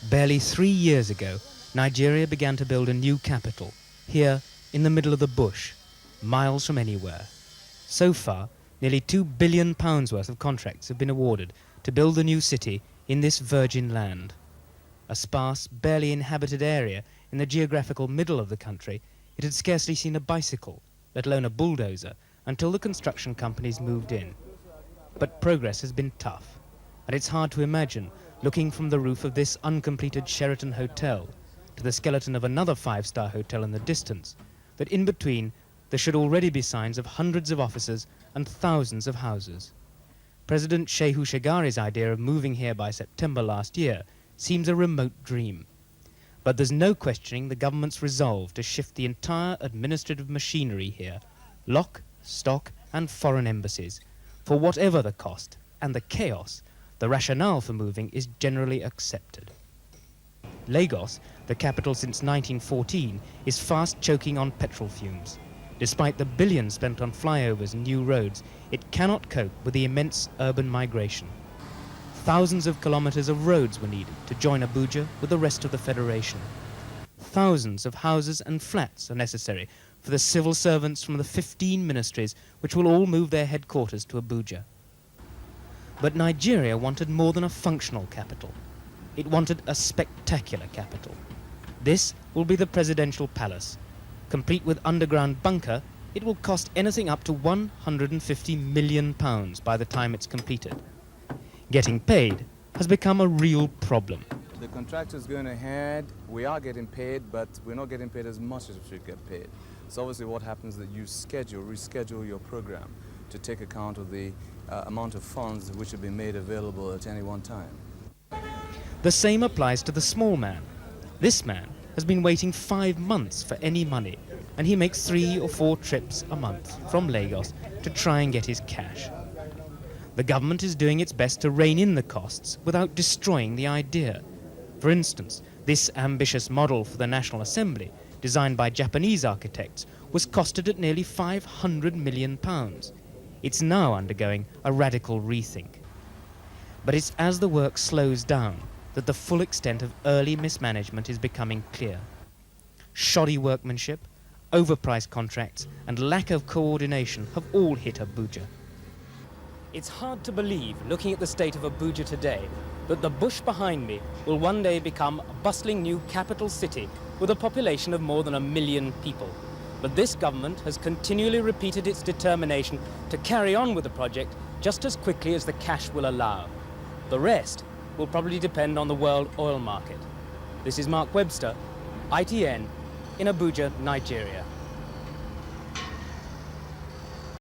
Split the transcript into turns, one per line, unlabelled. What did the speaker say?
Barely 3 years ago, Nigeria began to build a new capital, here in the middle of the bush, miles from anywhere. So far, nearly £2 billion worth of contracts have been awarded to build the new city in this virgin land. A sparse, barely inhabited area in the geographical middle of the country, it had scarcely seen a bicycle, let alone a bulldozer, until the construction companies moved in. But progress has been tough, and it's hard to imagine, looking from the roof of this uncompleted Sheraton hotel to the skeleton of another five-star hotel in the distance, that in between there should already be signs of hundreds of offices and thousands of houses. President Shehu Shagari's idea of moving here by September last year seems a remote dream. But there's no questioning the government's resolve to shift the entire administrative machinery here, lock, stock and foreign embassies. For whatever the cost and the chaos, the rationale for moving is generally accepted. Lagos, the capital since 1914, is fast choking on petrol fumes. Despite the billions spent on flyovers and new roads, it cannot cope with the immense urban migration. Thousands of kilometers of roads were needed to join Abuja with the rest of the federation. Thousands of houses and flats are necessary for the civil servants from the 15 ministries which will all move their headquarters to Abuja. But Nigeria wanted more than a functional capital. It wanted a spectacular capital. This will be the presidential palace. Complete with underground bunker, it will cost anything up to £150 million by the time it's completed. Getting paid has become a real problem.
The contractor's going ahead, we are getting paid, but we're not getting paid as much as we should get paid. So obviously what happens is that you reschedule your program to take account of the amount of funds which have been made available at any one time.
The same applies to the small man. This man has been waiting 5 months for any money, and he makes 3 or 4 trips a month from Lagos to try and get his cash. The government is doing its best to rein in the costs without destroying the idea. For instance, this ambitious model for the National Assembly, designed by Japanese architects, was costed at nearly £500 million. It's now undergoing a radical rethink. But it's as the work slows down that the full extent of early mismanagement is becoming clear. Shoddy workmanship, overpriced contracts, and lack of coordination have all hit Abuja. It's hard to believe, looking at the state of Abuja today, that the bush behind me will one day become a bustling new capital city with a population of more than 1 million people. But this government has continually repeated its determination to carry on with the project just as quickly as the cash will allow. The rest will probably depend on the world oil market. This is Mark Webster, ITN, in Abuja, Nigeria.